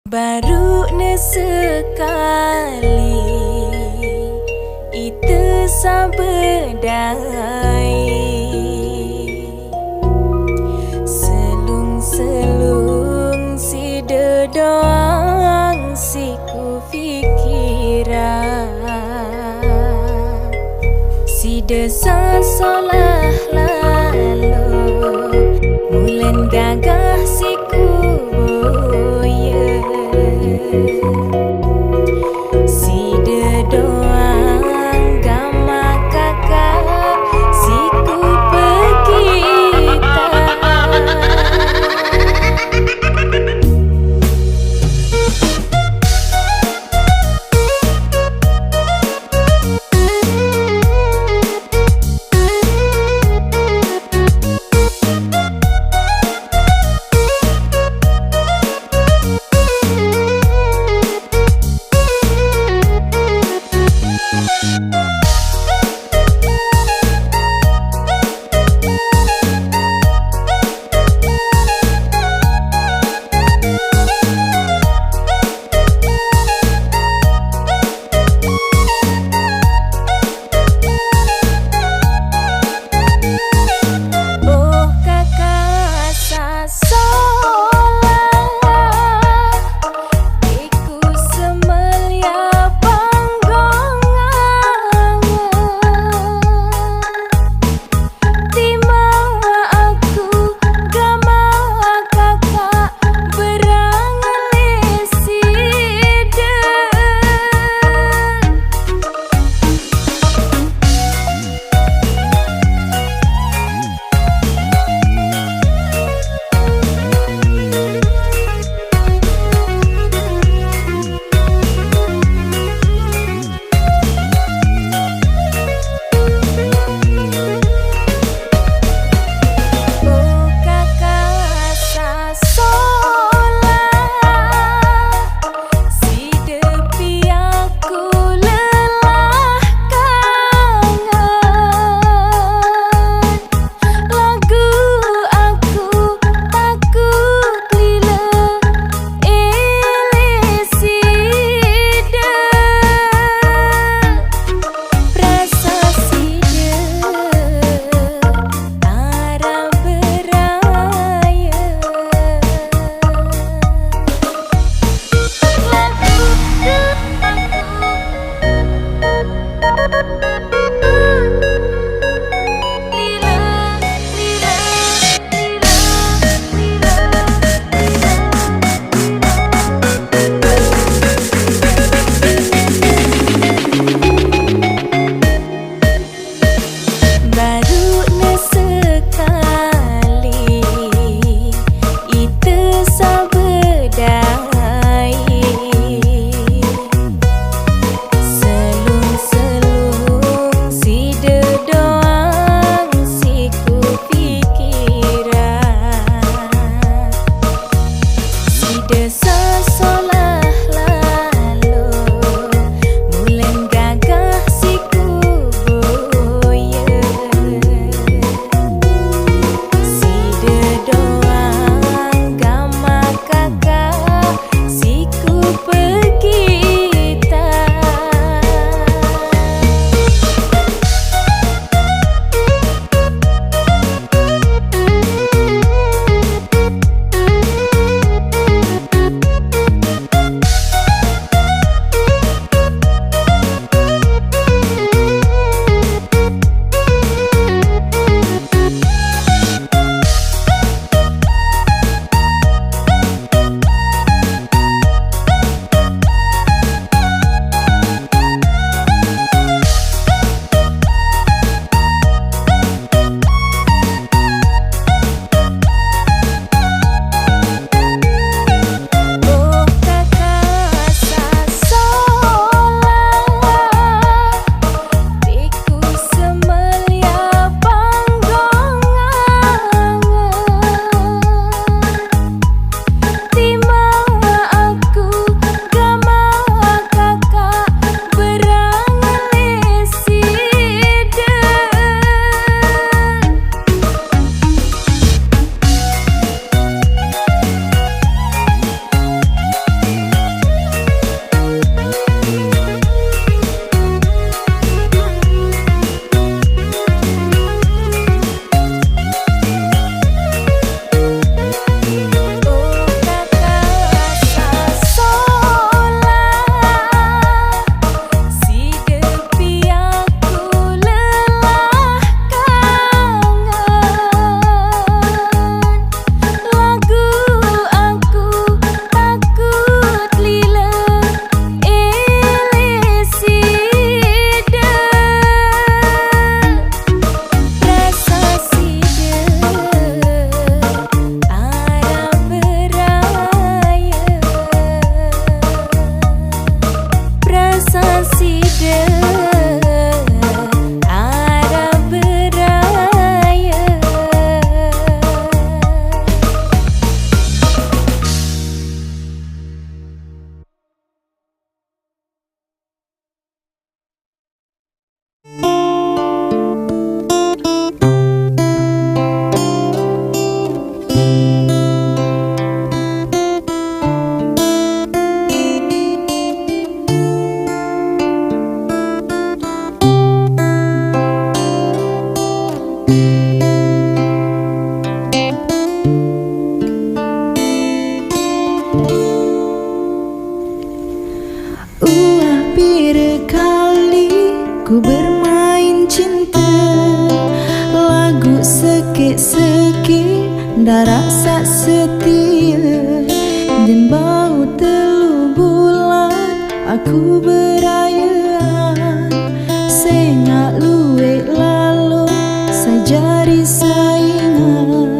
Baru sekali itu sabedai selung-selung si doang si ku fikiran si desa solah lalu mulen gagah si ku si doang gama kakak si ku pekita Kali ku bermain cinta, lagu seki-seki dah rasa setia, dan bau telu bulan aku berayaan, sengak luwe lalu sajari saingan.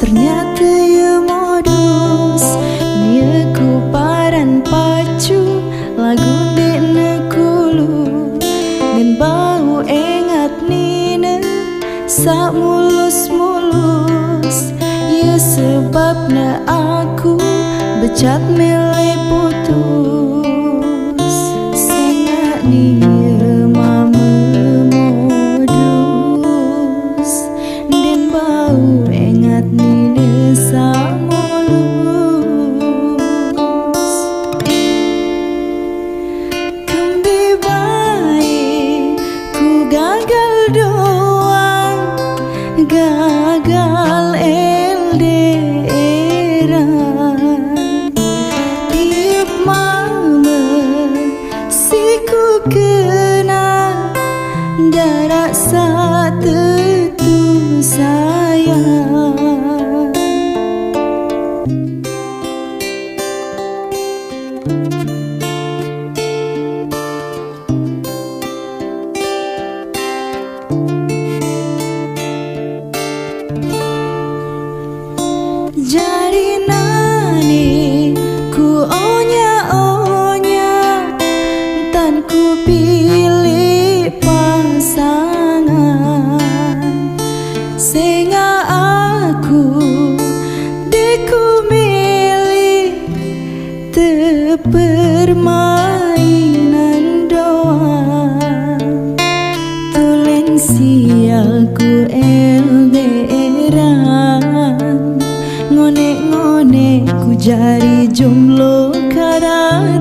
Ternyata ia modus, nia ku paran pacu lagu dek nekulu, dan bau ingat nina sak mulus-mulus. Ya sebabna aku becat milih putus, sengak nia mama modus, dan bau ingat nina mulus. Kembi baik ku gagal doang, gagal LDRan. Tiap mama si ku kenal, dah rasa tentu sayang. Jari nani ku onya-onya, tan ku pilih pasangan, sehingga aku deku milih permainan doang. Tulen sialku LDRan, ngone-ngone ku jari jomblo karatan.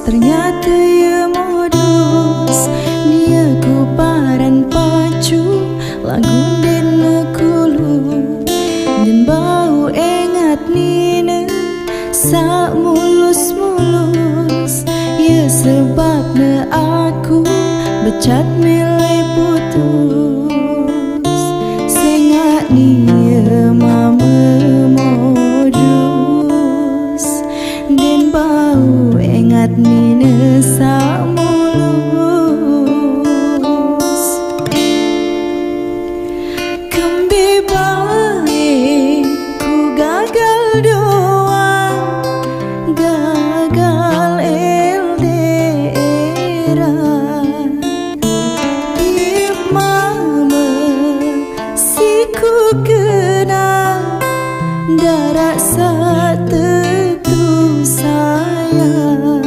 Ternyata ia modus, dia ku paran pacu lagu den nekulu, dan bau ingat nina sak mulus-mulus. Ya sebabna aku becat milih putus, sengak nia mama modus, dan bau ingat nina sak mulus. Kembi baik ku gagal doang, gagal LDRan. Tiap mama si ku kenal, dah rasa tentu sayang.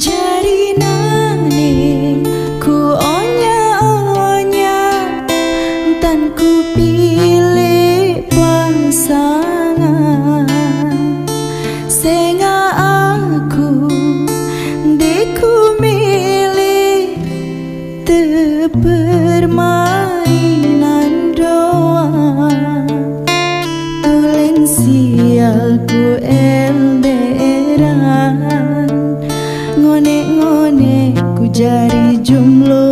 Jari nani ku onya-onya, tan ku pilih pasangan, sehingga aku deku milih permainan doang. Tulen sialku LDRan, ngone-ngone ku jari jomblo